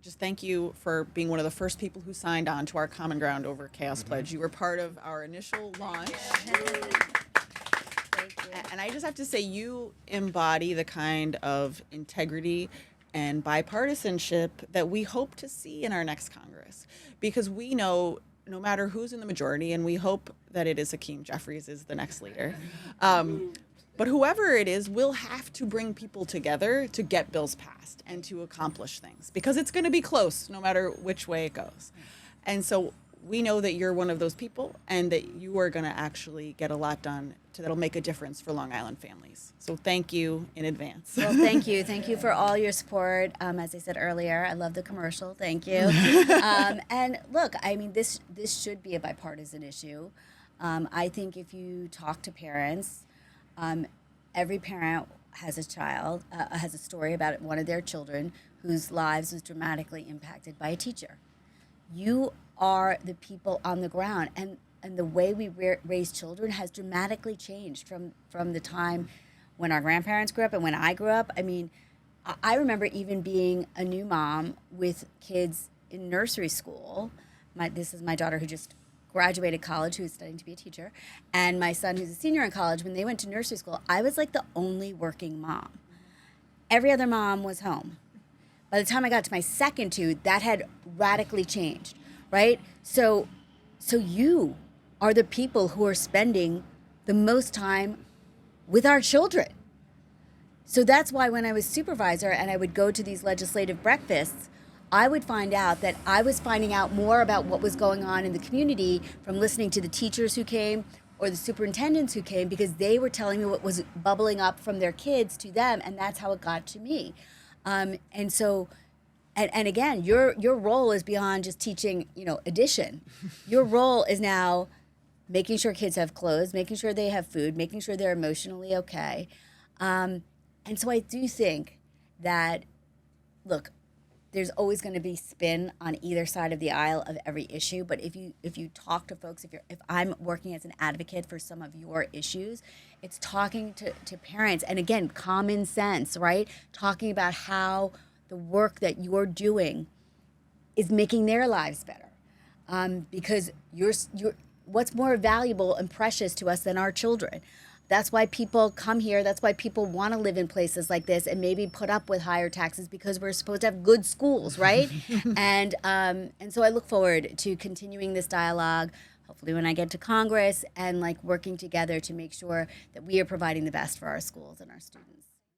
just thank you for being one of the first people who signed on to our Common Ground Over Chaos Pledge. You were part of our initial launch. And I just have to say, you embody the kind of integrity and bipartisanship that we hope to see in our next Congress. Because we know no matter who's in the majority, and we hope that it is Hakeem Jeffries is the next leader, but whoever it is will have to bring people together to get bills passed and to accomplish things. Because it's going to be close no matter which way it goes. And so we know that you're one of those people and that you are going to actually get a lot done that'll make a difference for Long Island families. So thank you in advance. Well, thank you. Thank you for all your support. As I said earlier, I love the commercial. Thank you. And look, I mean, this should be a bipartisan issue. I think if you talk to parents, every parent has a child, has a story about one of their children whose lives was dramatically impacted by a teacher. You are the people on the ground, and the way we raise children has dramatically changed from the time when our grandparents grew up and when I grew up. I mean, I remember even being a new mom with kids in nursery school. This is my daughter who just graduated college, who's studying to be a teacher, and my son who's a senior in college. When they went to nursery school, I was like the only working mom. Every other mom was home. By the time I got to my second two, that had radically changed, right? So you are the people who are spending the most time with our children. So that's why when I was supervisor and I would go to these legislative breakfasts, I would find out that I was finding out more about what was going on in the community from listening to the teachers who came or the superintendents who came, because they were telling me what was bubbling up from their kids to them, and that's how it got to me. And again, your role is beyond just teaching, addition. Your role is now making sure kids have clothes, making sure they have food, making sure they're emotionally okay. And so I do think that, look, there's always going to be spin on either side of the aisle of every issue. But if you talk to folks, if I'm working as an advocate for some of your issues, it's talking to parents, and again, common sense, right? Talking about how the work that you're doing is making their lives better, because you're what's more valuable and precious to us than our children. That's why people come here. That's why people want to live in places like this and maybe put up with higher taxes, because we're supposed to have good schools, right? and so I look forward to continuing this dialogue, hopefully when I get to Congress, and working together to make sure that we are providing the best for our schools and our students.